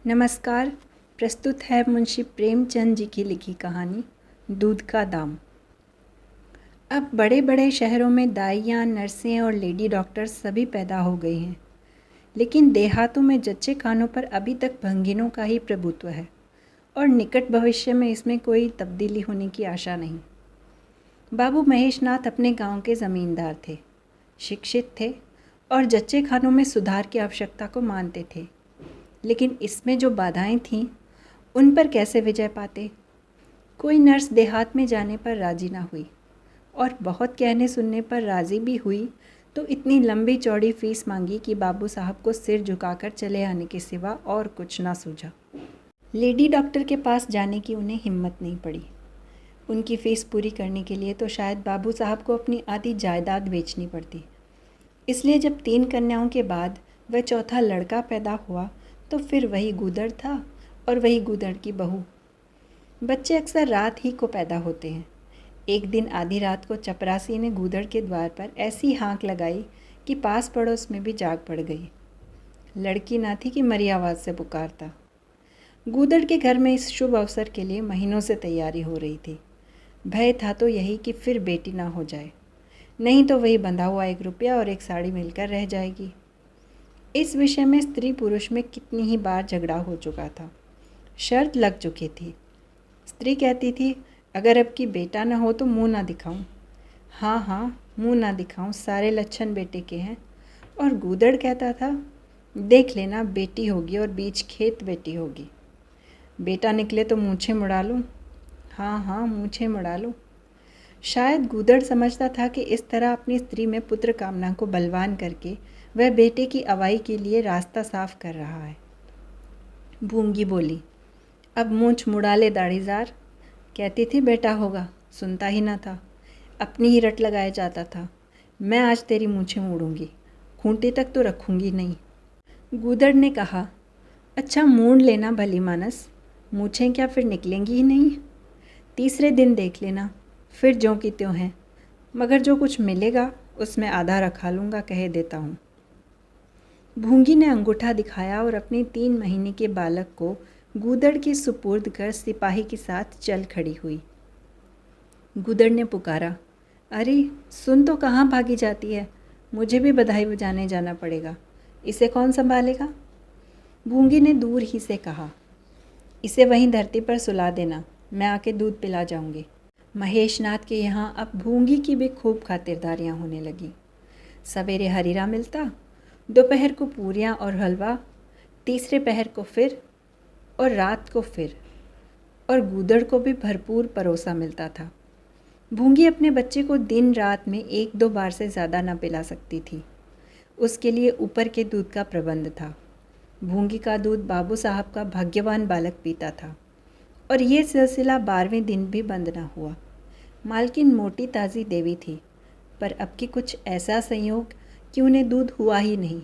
नमस्कार। प्रस्तुत है मुंशी प्रेमचंद जी की लिखी कहानी दूध का दाम। अब बड़े बड़े शहरों में दाइयाँ, नर्सें और लेडी डॉक्टर सभी पैदा हो गई हैं, लेकिन देहातों में जच्चे खानों पर अभी तक भंगिनों का ही प्रभुत्व है और निकट भविष्य में इसमें कोई तब्दीली होने की आशा नहीं। बाबू महेशनाथ अपने गांव के ज़मींदार थे, शिक्षित थे और जच्चे खानों में सुधार की आवश्यकता को मानते थे, लेकिन इसमें जो बाधाएं थीं उन पर कैसे विजय पाते। कोई नर्स देहात में जाने पर राजी ना हुई और बहुत कहने सुनने पर राजी भी हुई तो इतनी लंबी चौड़ी फीस मांगी कि बाबू साहब को सिर झुकाकर चले आने के सिवा और कुछ ना सूझा। लेडी डॉक्टर के पास जाने की उन्हें हिम्मत नहीं पड़ी। उनकी फ़ीस पूरी करने के लिए तो शायद बाबू साहब को अपनी आधी जायदाद बेचनी पड़ती। इसलिए जब 3 कन्याओं के बाद वह चौथा लड़का पैदा हुआ तो फिर वही गूदड़ था और वही गूदड़ की बहू। बच्चे अक्सर रात ही को पैदा होते हैं। एक दिन आधी रात को चपरासी ने गूदड़ के द्वार पर ऐसी हाँक लगाई कि पास पड़ोस में भी जाग पड़ गई। लड़की ना थी कि मरी आवाज़ से पुकारता। गूदड़ के घर में इस शुभ अवसर के लिए महीनों से तैयारी हो रही थी। भय था तो यही कि फिर बेटी ना हो जाए, नहीं तो वही बंधा हुआ 1 रुपया और 1 साड़ी मिलकर रह जाएगी। इस विषय में स्त्री पुरुष में कितनी ही बार झगड़ा हो चुका था। शर्त लग चुकी थी। स्त्री कहती थी, अगर अब की बेटा न हो तो मुंह ना दिखाऊं। हाँ हाँ, मुंह ना दिखाऊं, सारे लक्षण बेटे के हैं। और गूदड़ कहता था, देख लेना, बेटी होगी और बीच खेत बेटी होगी। बेटा निकले तो मूछें मुड़ा लूँ। हाँ हाँ, मूछें मुड़ा लूँ। शायद गूदड़ समझता था कि इस तरह अपनी स्त्री में पुत्र कामना को बलवान करके वह बेटे की अवाई के लिए रास्ता साफ कर रहा है। भूंगी बोली, अब मूंछ मुड़ा ले दाढ़ीदार। कहती थी बेटा होगा, सुनता ही ना था, अपनी ही रट लगाया जाता था। मैं आज तेरी मूंछें मूड़ूंगी, खूंटी तक तो रखूंगी नहीं। गूदड़ ने कहा, अच्छा मूड़ लेना भली मानस, मूंछें क्या फिर निकलेंगी ही नहीं। तीसरे दिन देख लेना, फिर ज्यों की त्यों हैं, मगर जो कुछ मिलेगा उसमें आधा रखा लूँगा, कह देता हूँ। भूंगी ने अंगूठा दिखाया और अपने 3 महीने के बालक को गूदड़ के सुपुर्द कर सिपाही के साथ चल खड़ी हुई। गूदड़ ने पुकारा, अरे सुन तो कहाँ भागी जाती है, मुझे भी बधाई बजाने जाना पड़ेगा, इसे कौन संभालेगा। भूंगी ने दूर ही से कहा, इसे वहीं धरती पर सुला देना, मैं आके दूध पिला जाऊंगी। महेशनाथ के यहाँ अब भूंगी की भी खूब खातिरदारियाँ होने लगी। सवेरे हरीरा मिलता, दोपहर को पूरियाँ और हलवा, तीसरे पहर को फिर और रात को फिर, और गूदड़ को भी भरपूर परोसा मिलता था। भूंगी अपने बच्चे को दिन रात में 1-2 बार से ज़्यादा न पिला सकती थी। उसके लिए ऊपर के दूध का प्रबंध था। भूंगी का दूध बाबू साहब का भाग्यवान बालक पीता था और ये सिलसिला 12वें दिन भी बंद न हुआ। मालकिन मोटी ताज़ी देवी थी, पर अब की कुछ ऐसा संयोग कि उन्हें दूध हुआ ही नहीं।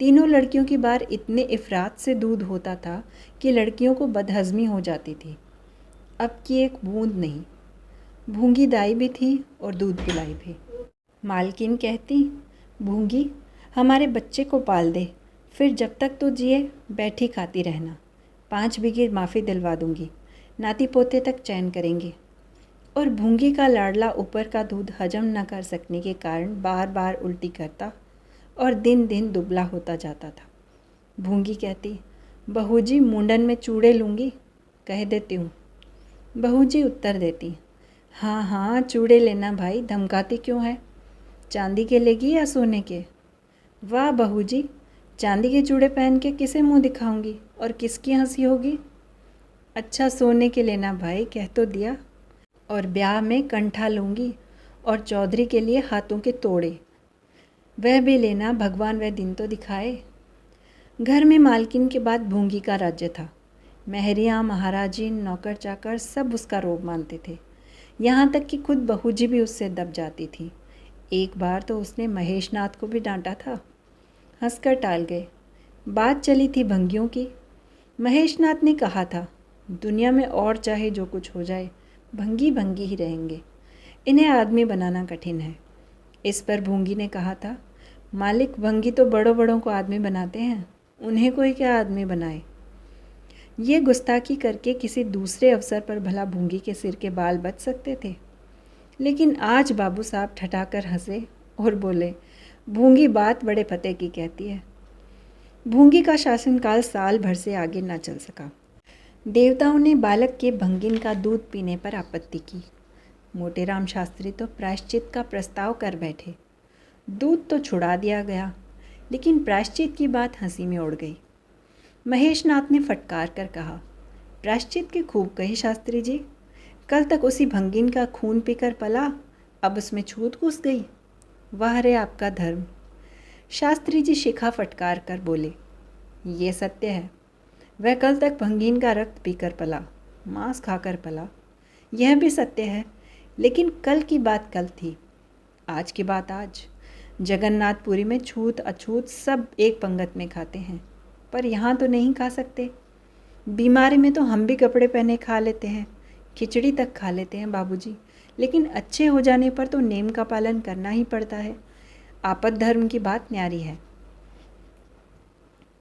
तीनों लड़कियों की बार इतने इफ़रात से दूध होता था कि लड़कियों को बदहज़मी हो जाती थी। अब की एक बूंद नहीं। भूंगी दाई भी थी और दूध पिलाई भी। मालकिन कहती, भूंगी हमारे बच्चे को पाल दे, फिर जब तक तो जिए बैठी खाती रहना। 5 बीघे माफ़ी दिलवा दूंगी, नाती पोते तक चैन करेंगे। और भूंगी का लाडला ऊपर का दूध हजम न कर सकने के कारण बार बार उल्टी करता और दिन दिन दुबला होता जाता था। भूंगी कहती, बहूजी मुंडन में चूड़े लूँगी, कह देती हूँ। बहूजी उत्तर देती, हाँ हाँ चूड़े लेना भाई, धमकाती क्यों है, चांदी के लेगी या सोने के। वाह बहूजी, चांदी के चूड़े पहन के किसे मुँह दिखाऊंगी और किसकी हंसी होगी। अच्छा सोने के लेना भाई, कह तो दिया। और ब्याह में कंठा लूँगी और चौधरी के लिए हाथों के तोड़े, वह भी लेना, भगवान वह दिन तो दिखाए। घर में मालकिन के बाद भूंगी का राज्य था। महरियाँ, महाराजिन, नौकर चाकर सब उसका रोब मानते थे, यहाँ तक कि खुद बहूजी भी उससे दब जाती थी। एक बार तो उसने महेशनाथ को भी डांटा था, हंसकर टाल गए। बात चली थी भंगियों की। महेशनाथ ने कहा था, दुनिया में और चाहे जो कुछ हो जाए, भंगी भंगी ही रहेंगे, इन्हें आदमी बनाना कठिन है। इस पर भूंगी ने कहा था, मालिक भंगी तो बड़ों बड़ों को आदमी बनाते हैं, उन्हें कोई क्या आदमी बनाए। ये गुस्ताखी करके किसी दूसरे अवसर पर भला भूंगी के सिर के बाल बच सकते थे, लेकिन आज बाबू साहब ठठाकर हंसे और बोले, भूंगी बात बड़े पते की कहती है। भूंगी का शासनकाल साल भर से आगे न चल सका। देवताओं ने बालक के भंगिन का दूध पीने पर आपत्ति की। मोटेराम शास्त्री तो प्रायश्चित का प्रस्ताव कर बैठे। दूध तो छुड़ा दिया गया, लेकिन प्रायश्चित की बात हंसी में उड़ गई। महेशनाथ ने फटकार कर कहा, प्रायश्चित की खूब कही शास्त्री जी, कल तक उसी भंगिन का खून पीकर पला, अब उसमें छूत घुस गई। वाह रे आपका धर्म। शास्त्री जी शिखा फटकार कर बोले, ये सत्य है, वह कल तक भंगिन का रक्त पीकर पला, मांस खाकर पला। यह भी सत्य है, लेकिन कल की बात कल थी, आज की बात आज। जगन्नाथपुरी में छूत अछूत सब एक पंगत में खाते हैं, पर यहाँ तो नहीं खा सकते। बीमारी में तो हम भी कपड़े पहने खा लेते हैं, खिचड़ी तक खा लेते हैं बाबूजी, लेकिन अच्छे हो जाने पर तो नेम का पालन करना ही पड़ता है। आपद धर्म की बात न्यारी है।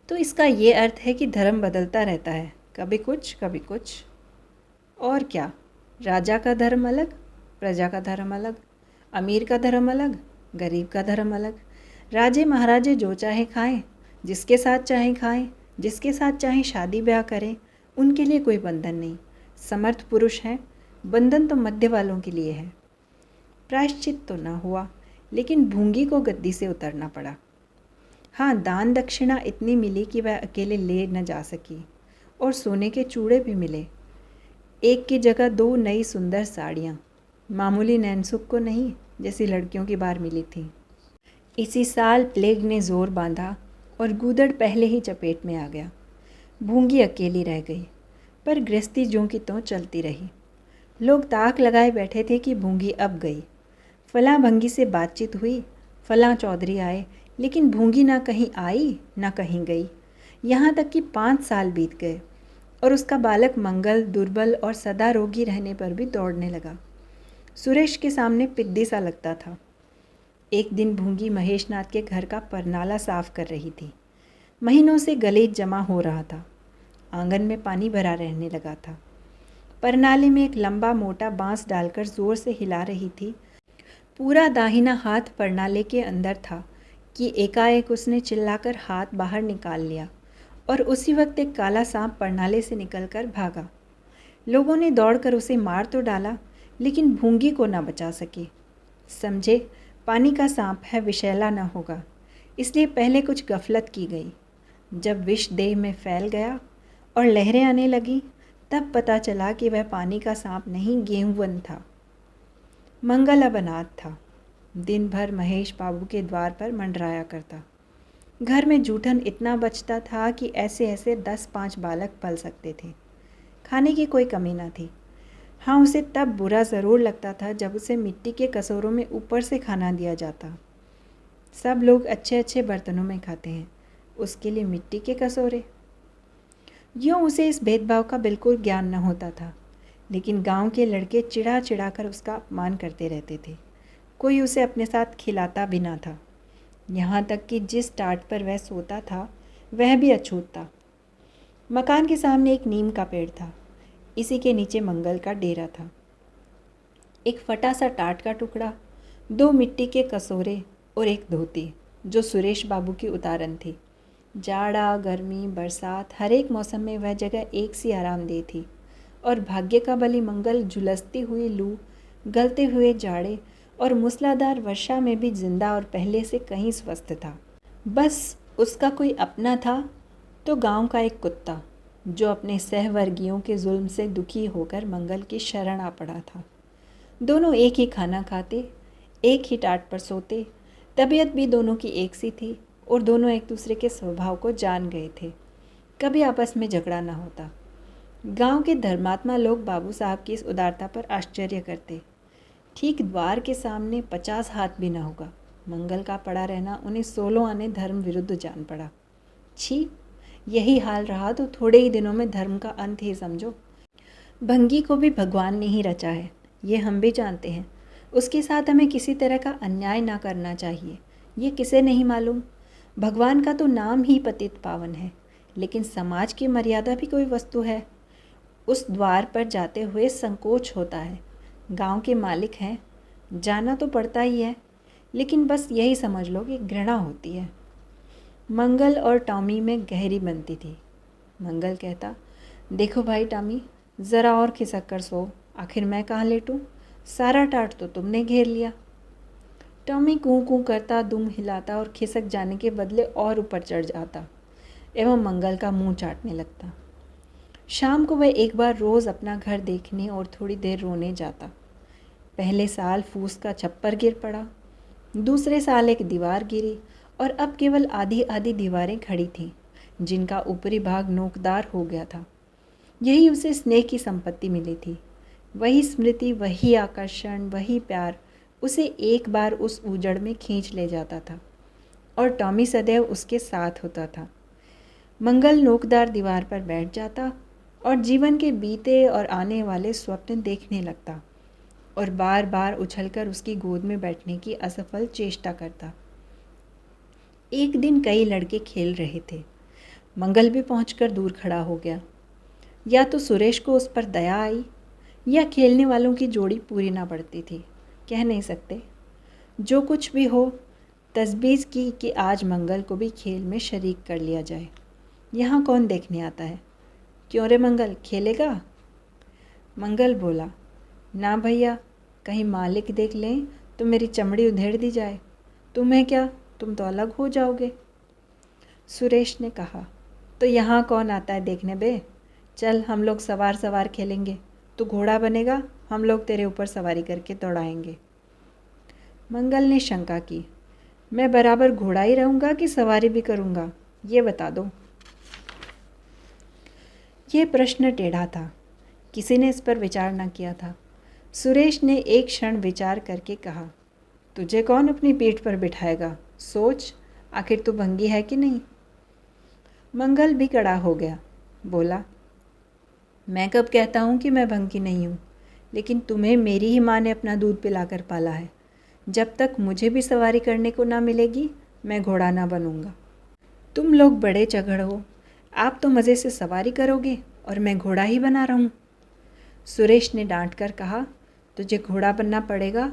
तो इसका ये अर्थ है कि धर्म बदलता रहता है, कभी कुछ कभी कुछ। और क्या, राजा का धर्म अलग, प्रजा का धर्म अलग, अमीर का धर्म अलग, गरीब का धर्म अलग। राजे महाराजे जो चाहे खाएं, जिसके साथ चाहे खाएं, जिसके साथ चाहे शादी ब्याह करें, उनके लिए कोई बंधन नहीं। समर्थ पुरुष हैं, बंधन तो मध्य वालों के लिए है। प्रायश्चित तो ना हुआ, लेकिन भूंगी को गद्दी से उतरना पड़ा। हाँ, दान दक्षिणा इतनी मिली कि वह अकेले ले न जा सकी, और सोने के चूड़े भी मिले। एक की जगह 2 नई सुंदर साड़ियाँ, मामूली नैनसुख को नहीं, जैसी लड़कियों की बार मिली थी। इसी साल प्लेग ने जोर बांधा और गूदड़ पहले ही चपेट में आ गया। भूंगी अकेली रह गई, पर गृहस्थी ज्यों की त्यों चलती रही। लोग ताक लगाए बैठे थे कि भूंगी अब गई। फलां भंगी से बातचीत हुई, फलां चौधरी आए, लेकिन भूंगी ना कहीं आई ना कहीं गई। यहाँ तक कि 5 साल बीत गए और उसका बालक मंगल दुर्बल और सदा रोगी रहने पर भी दौड़ने लगा। सुरेश के सामने पिद्दी सा लगता था। एक दिन भूंगी महेशनाथ के घर का परनाला साफ कर रही थी। महीनों से गलीच जमा हो रहा था। आंगन में पानी भरा रहने लगा था। परनाले में एक लंबा मोटा बांस डालकर जोर से हिला रही थी। पूरा दाहिना हाथ परनाले के अंदर था कि एकाएक उसने चिल्लाकर हाथ बाहर निकाल लिया और उसी वक्त एक काला सांप परनाले से निकलकर भागा। लोगों ने दौड़कर उसे मार तो डाला, लेकिन भूंगी को ना बचा सके। समझे पानी का सांप है, विषैला न होगा, इसलिए पहले कुछ गफलत की गई। जब विष देह में फैल गया और लहरें आने लगी, तब पता चला कि वह पानी का सांप नहीं, गेहूंवन था। मंगल अब अनाथ था। दिन भर महेश बाबू के द्वार पर मंडराया करता। घर में जूठन इतना बचता था कि ऐसे ऐसे 10-5 बालक पल सकते थे। खाने की कोई कमी न थी। हाँ, उसे तब बुरा ज़रूर लगता था जब उसे मिट्टी के कटोरों में ऊपर से खाना दिया जाता। सब लोग अच्छे अच्छे बर्तनों में खाते हैं, उसके लिए मिट्टी के कटोरे। यूँ उसे इस भेदभाव का बिल्कुल ज्ञान न होता था, लेकिन गांव के लड़के चिढ़ा चिढ़ा कर उसका अपमान करते रहते थे। कोई उसे अपने साथ खिलाता भी ना था। यहाँ तक कि जिस टाट पर वह सोता था वह भी अछूत था। मकान के सामने एक नीम का पेड़ था, इसी के नीचे मंगल का डेरा था। एक फटा सा टाट का टुकड़ा, 2 मिट्टी के कटोरे और एक धोती, जो सुरेश बाबू की उतारन थी। जाड़ा गर्मी बरसात हर एक मौसम में वह जगह एक सी आरामदेह थी, और भाग्य का बलि मंगल झुलसती हुई लू, गलते हुए जाड़े और मूसलाधार वर्षा में भी जिंदा और पहले से कहीं स्वस्थ था। बस उसका कोई अपना था तो गांव का एक कुत्ता, जो अपने सहवर्गीयों के जुल्म से दुखी होकर मंगल की शरण आ पड़ा था। दोनों एक ही खाना खाते, एक ही टाट पर सोते, तबीयत भी दोनों की एक सी थी और दोनों एक दूसरे के स्वभाव को जान गए थे। कभी आपस में झगड़ा ना होता। गांव के धर्मात्मा लोग बाबू साहब की इस उदारता पर आश्चर्य करते। ठीक द्वार के सामने 50 हाथ भी ना होगा। मंगल का पड़ा रहना उन्हें 16 आने धर्म विरुद्ध जान पड़ा। छी, यही हाल रहा तो थोड़े ही दिनों में धर्म का अंत ही समझो। भंगी को भी भगवान ने ही रचा है, ये हम भी जानते हैं। उसके साथ हमें किसी तरह का अन्याय ना करना चाहिए, ये किसे नहीं मालूम। भगवान का तो नाम ही पतित पावन है, लेकिन समाज की मर्यादा भी कोई वस्तु है। उस द्वार पर जाते हुए संकोच होता है। गांव के मालिक हैं, जाना तो पड़ता ही है, लेकिन बस यही समझ लो कि घृणा होती है। मंगल और टॉमी में गहरी बनती थी। मंगल कहता, देखो भाई टॉमी, ज़रा और खिसक कर सो, आखिर मैं कहाँ लेटूं? सारा टाट तो तुमने घेर लिया। टॉमी कूँ कूँ करता, दुम हिलाता और खिसक जाने के बदले और ऊपर चढ़ जाता एवं मंगल का मुंह चाटने लगता। शाम को वह एक बार रोज़ अपना घर देखने और थोड़ी देर रोने जाता। पहले साल फूस का छप्पर गिर पड़ा, दूसरे साल एक दीवार गिरी और अब केवल आधी आधी दीवारें खड़ी थीं, जिनका ऊपरी भाग नोकदार हो गया था। यही उसे स्नेह की संपत्ति मिली थी। वही स्मृति, वही आकर्षण, वही प्यार उसे एक बार उस उजड़ में खींच ले जाता था और टॉमी सदैव उसके साथ होता था। मंगल नोकदार दीवार पर बैठ जाता और जीवन के बीते और आने वाले स्वप्न देखने लगता और बार बार उछलकर उसकी गोद में बैठने की असफल चेष्टा करता। एक दिन कई लड़के खेल रहे थे। मंगल भी पहुंचकर दूर खड़ा हो गया। या तो सुरेश को उस पर दया आई या खेलने वालों की जोड़ी पूरी ना पड़ती थी, कह नहीं सकते। जो कुछ भी हो, तजवीज़ की कि आज मंगल को भी खेल में शरीक कर लिया जाए। यहाँ कौन देखने आता है? क्यों रे मंगल, खेलेगा? मंगल बोला, ना भैया, कहीं मालिक देख लें तो मेरी चमड़ी उधेड़ दी जाए। तुम्हें क्या, तुम तो अलग हो जाओगे। सुरेश ने कहा, तो यहाँ कौन आता है देखने बे? चल हम लोग सवार सवार खेलेंगे। तू घोड़ा बनेगा, हम लोग तेरे ऊपर सवारी करके दौड़ाएंगे। मंगल ने शंका की, मैं बराबर घोड़ा ही रहूँगा कि सवारी भी करूँगा, ये बता दो। ये प्रश्न टेढ़ा था। किसी ने इस पर विचार न किया था। सुरेश ने एक क्षण विचार करके कहा, तुझे कौन अपनी पीठ पर बिठाएगा? सोच, आखिर तू भंगी है कि नहीं? मंगल भी कड़ा हो गया। बोला, मैं कब कहता हूँ कि मैं भंगी नहीं हूँ, लेकिन तुम्हें मेरी ही माँ ने अपना दूध पिलाकर पाला है। जब तक मुझे भी सवारी करने को ना मिलेगी, मैं घोड़ा ना बनूँगा। तुम लोग बड़े चगड़ हो, आप तो मज़े से सवारी करोगे और मैं घोड़ा ही बना रहूँ। सुरेश ने डांट कर कहा, तुझे घोड़ा बनना पड़ेगा,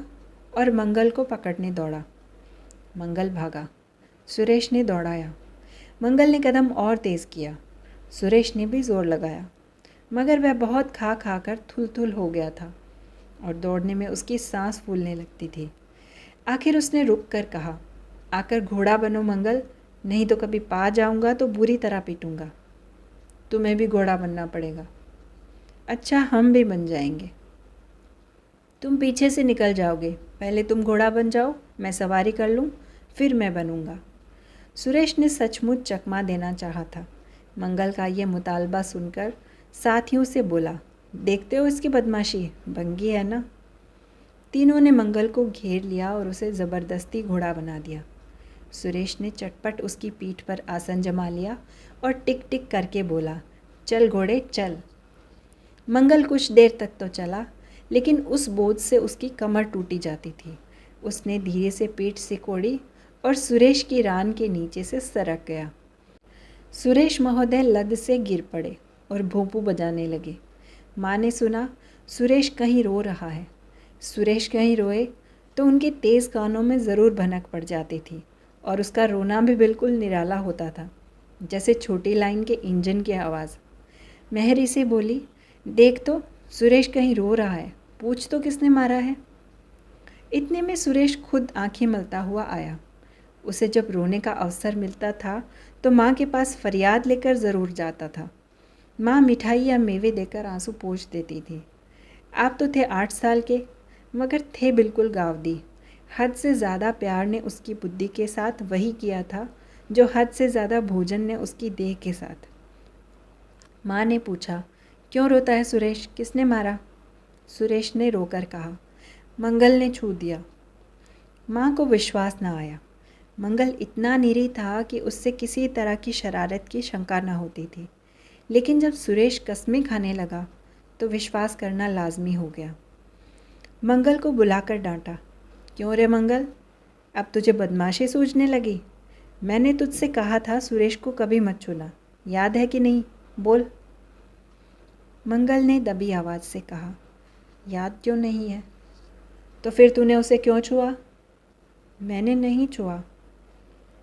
और मंगल को पकड़ने दौड़ा। मंगल भागा। सुरेश ने दौड़ाया। मंगल ने कदम और तेज़ किया। सुरेश ने भी जोर लगाया, मगर वह बहुत खा खा कर थुल हो गया था और दौड़ने में उसकी सांस फूलने लगती थी। आखिर उसने रुक कर कहा, आकर घोड़ा बनो मंगल, नहीं तो कभी पा जाऊंगा तो बुरी तरह पीटूंगा। तुम्हें भी घोड़ा बनना पड़ेगा। अच्छा, हम भी बन जाएंगे। तुम पीछे से निकल जाओगे, पहले तुम घोड़ा बन जाओ, मैं सवारी कर लूँ, फिर मैं बनूंगा। सुरेश ने सचमुच चकमा देना चाहा था। मंगल का ये मुतालबा सुनकर साथियों से बोला, देखते हो इसकी बदमाशी, भंगी है ना? तीनों ने मंगल को घेर लिया और उसे ज़बरदस्ती घोड़ा बना दिया। सुरेश ने चटपट उसकी पीठ पर आसन जमा लिया और टिक टिक करके बोला, चल घोड़े चल। मंगल कुछ देर तक तो चला, लेकिन उस बोझ से उसकी कमर टूटी जाती थी। उसने धीरे से पीठ सिकोड़ी और सुरेश की रान के नीचे से सरक गया। सुरेश महोदय लद से गिर पड़े और भोंपू बजाने लगे। माँ ने सुना सुरेश कहीं रो रहा है। सुरेश कहीं रोए तो उनके तेज़ कानों में ज़रूर भनक पड़ जाती थी और उसका रोना भी बिल्कुल निराला होता था, जैसे छोटी लाइन के इंजन की आवाज़। मेहरी से बोली, देख तो सुरेश कहीं रो रहा है, पूछ तो किसने मारा है। इतने में सुरेश खुद आंखें मलता हुआ आया। उसे जब रोने का अवसर मिलता था तो माँ के पास फरियाद लेकर ज़रूर जाता था। माँ मिठाई या मेवे देकर आंसू पोंछ देती थी। आप तो थे 8 साल के, मगर थे बिल्कुल गावदी। हद से ज़्यादा प्यार ने उसकी बुद्धि के साथ वही किया था जो हद से ज़्यादा भोजन ने उसकी देह के साथ। माँ ने पूछा, क्यों रोता है सुरेश, किसने मारा? सुरेश ने रोकर कहा, मंगल ने छू दिया। माँ को विश्वास न आया। मंगल इतना निरीह था कि उससे किसी तरह की शरारत की शंका न होती थी, लेकिन जब सुरेश कस्में खाने लगा तो विश्वास करना लाजमी हो गया। मंगल को बुलाकर डांटा, क्यों रे मंगल, अब तुझे बदमाशी सूझने लगी? मैंने तुझसे कहा था सुरेश को कभी मत छूना, याद है कि नहीं? बोल। मंगल ने दबी आवाज़ से कहा, याद क्यों नहीं है? तो फिर तूने उसे क्यों छुआ? मैंने नहीं छुआ।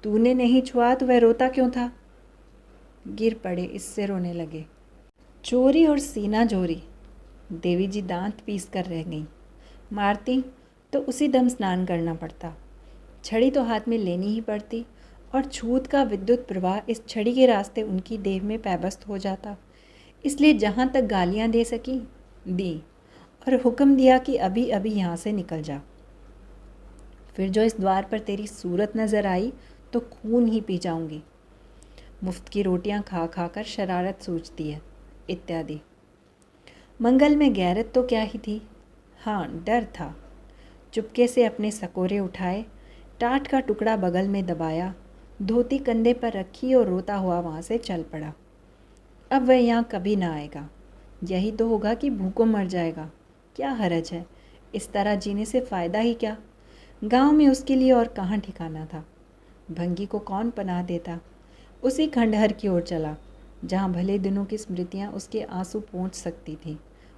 तूने नहीं छुआ तो वह रोता क्यों था? गिर पड़े, इससे रोने लगे। चोरी और सीना जोरी। देवी जी दांत पीस कर रह गईं। मारती तो उसी दम स्नान करना पड़ता, छड़ी तो हाथ में लेनी ही पड़ती, और छूत का विद्युत प्रवाह इस छड़ी के रास्ते उनकी देह में पैबस्त हो जाता। इसलिए जहाँ तक गालियाँ दे सकी दी, और हुक्म दिया कि अभी अभी यहाँ से निकल जा। फिर जो इस द्वार पर तेरी सूरत नज़र आई तो खून ही पी जाऊंगी। मुफ्त की रोटियां खा खा कर शरारत सूझती है, इत्यादि। मंगल में गैरत तो क्या ही थी, हाँ डर था। चुपके से अपने सकोरे उठाए, टाट का टुकड़ा बगल में दबाया, धोती कंधे पर रखी और रोता हुआ वहाँ से चल पड़ा। अब वह यहाँ कभी ना आएगा। यही तो होगा कि भूखों मर जाएगा। क्या हरज है, इस तरह जीने से फ़ायदा ही क्या? गांव में उसके लिए और कहाँ ठिकाना था। भंगी को कौन पनाह देता? उसी खंडहर की ओर चला, जहाँ भले दिनों की स्मृतियाँ उसके आंसू पोंछ सकती थीं,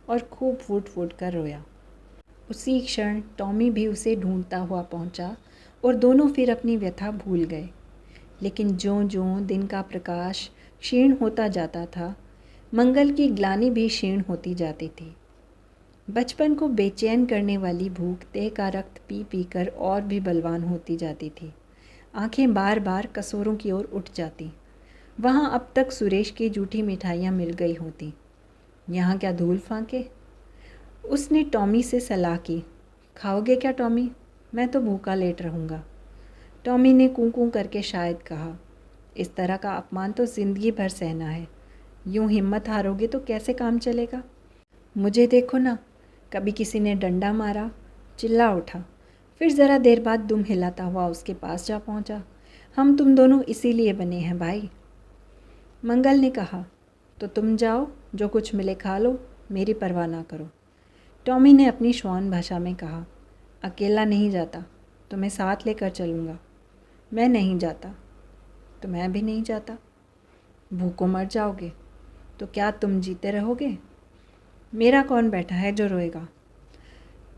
और खूब फूट फूट कर रोया। उसी क्षण टॉमी भी उसे ढूंढता हुआ पहुंचा, और दोनों फिर अपनी व्यथा भूल गए। लेकिन ज्यों ज्यों दिन का प्रकाश क्षीण होता जाता था, मंगल की ग्लानि भी क्षीण होती जाती थी। बचपन को बेचैन करने वाली भूख देह का रक्त पी पी कर और भी बलवान होती जाती थी। आंखें बार बार कसोरों की ओर उठ जाती। वहाँ अब तक सुरेश की जूठी मिठाइयाँ मिल गई होती, यहाँ क्या धूल फांके। उसने टॉमी से सलाह की, खाओगे क्या टॉमी? मैं तो भूखा लेट रहूँगा। टॉमी ने कूं कूं करके शायद कहा, इस तरह का अपमान तो ज़िंदगी भर सहना है। यूँ हिम्मत हारोगे तो कैसे काम चलेगा? मुझे देखो ना, कभी किसी ने डंडा मारा, चिल्ला उठा, फिर ज़रा देर बाद दुम हिलाता हुआ उसके पास जा पहुंचा। हम तुम दोनों इसीलिए बने हैं भाई। मंगल ने कहा, तो तुम जाओ, जो कुछ मिले खा लो, मेरी परवाह ना करो। टॉमी ने अपनी श्वान भाषा में कहा, अकेला नहीं जाता, तुम्हें साथ लेकर चलूँगा। मैं नहीं जाता। तो मैं भी नहीं जाता। भूखों मर जाओगे तो क्या तुम जीते रहोगे? मेरा कौन बैठा है जो रोएगा?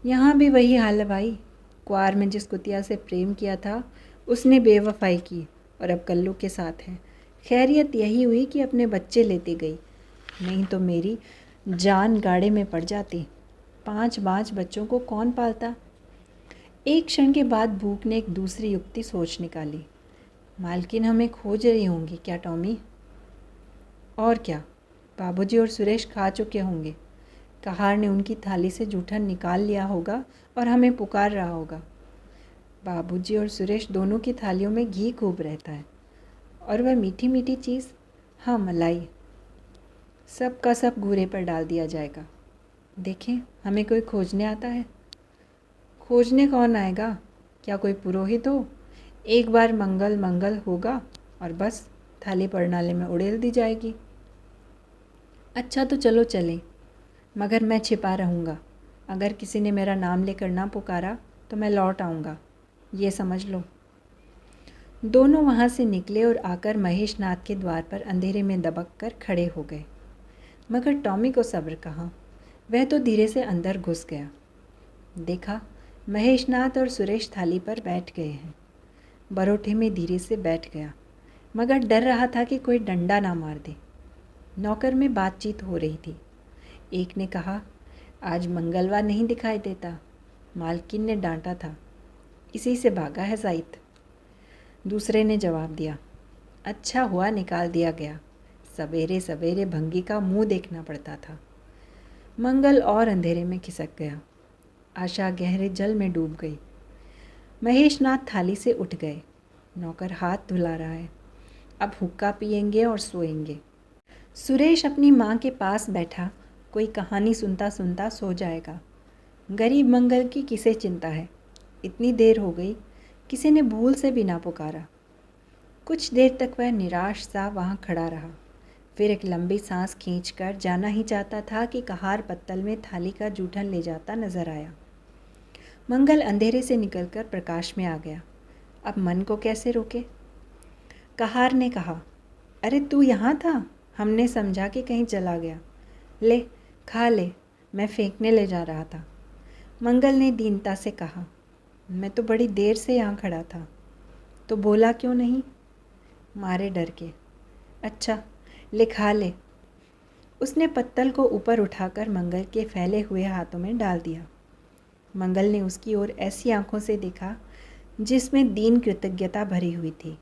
यहाँ भी वही हाल है भाई। कुआर में जिस कुतिया से प्रेम किया था उसने बेवफाई की और अब कल्लू के साथ है। खैरियत यही हुई कि अपने बच्चे लेती गई, नहीं तो मेरी जान गाड़े में पड़ जाती। 5 बच्चों को कौन पालता? एक क्षण के बाद भूख ने एक दूसरी युक्ति सोच निकाली। मालकिन हमें खोज रही होंगी क्या टॉमी? और क्या, बाबूजी और सुरेश खा चुके होंगे। कहार ने उनकी थाली से जूठन निकाल लिया होगा और हमें पुकार रहा होगा। बाबूजी और सुरेश दोनों की थालियों में घी खूब रहता है, और वह मीठी मीठी चीज़, हाँ मलाई, सब का सब घूरे पर डाल दिया जाएगा। देखें, हमें कोई खोजने आता है? खोजने कौन आएगा? क्या कोई पुरोहित हो? एक बार मंगल मंगल होगा और बस थाली प्रणाली में उड़ेल दी जाएगी। अच्छा तो चलो चलें, मगर मैं छिपा रहूँगा। अगर किसी ने मेरा नाम लेकर ना पुकारा तो मैं लौट आऊँगा, ये समझ लो। दोनों वहाँ से निकले और आकर महेश नाथ के द्वार पर अंधेरे में दबक कर खड़े हो गए। मगर टॉमी को सब्र कहाँ, वह तो धीरे से अंदर घुस गया। देखा, महेश नाथ और सुरेश थाली पर बैठ गए हैं। बरोठे में धीरे से बैठ गया, मगर डर रहा था कि कोई डंडा ना मार दे। नौकर में बातचीत हो रही थी। एक ने कहा, आज मंगलवार नहीं दिखाई देता, मालकिन ने डांटा था, इसी से भागा है जाइत। दूसरे ने जवाब दिया, अच्छा हुआ निकाल दिया गया, सवेरे सवेरे भंगी का मुंह देखना पड़ता था। मंगल और अंधेरे में खिसक गया। आशा गहरे जल में डूब गई। महेश नाथ थाली से उठ गए। नौकर हाथ धुला रहा है, अब हुक्का पिएंगे और सोएंगे। सुरेश अपनी माँ के पास बैठा कोई कहानी सुनता सुनता सो जाएगा। गरीब मंगल की किसे चिंता है? इतनी देर हो गई, किसी ने भूल से भी ना पुकारा। कुछ देर तक वह निराश सा वहाँ खड़ा रहा, फिर एक लंबी सांस खींचकर जाना ही चाहता था कि कहार पत्तल में थाली का जूठन ले जाता नजर आया। मंगल अंधेरे से निकलकर प्रकाश में आ गया। अब मन को कैसे रोके? कहार ने कहा, अरे तू यहाँ था, हमने समझा कि कहीं चला गया। ले खा ले, मैं फेंकने ले जा रहा था। मंगल ने दीनता से कहा। मैं तो बड़ी देर से यहाँ खड़ा था। तो बोला क्यों नहीं? मारे डर के। अच्छा ले खा ले। उसने पत्तल को ऊपर उठाकर मंगल के फैले हुए हाथों में डाल दिया। मंगल ने उसकी ओर ऐसी आंखों से देखा जिसमें दीन कृतज्ञता भरी हुई थी।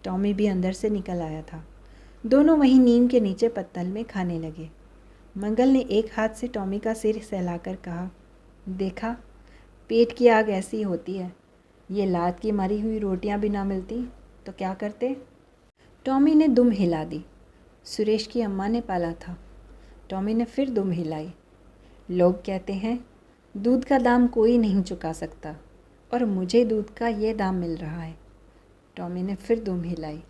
टॉमी भी अंदर से निकल आया था। दोनों वहीं नीम के नीचे पत्तल में खाने लगे। मंगल ने एक हाथ से टॉमी का सिर सहलाकर कहा, देखा, पेट की आग ऐसी होती है। ये लात की मरी हुई रोटियां भी ना मिलती तो क्या करते? टॉमी ने दुम हिला दी। सुरेश की अम्मा ने पाला था। टॉमी ने फिर दुम हिलाई। लोग कहते हैं दूध का दाम कोई नहीं चुका सकता, और मुझे दूध का ये दाम मिल रहा है। टॉमी ने फिर दुम हिलाई।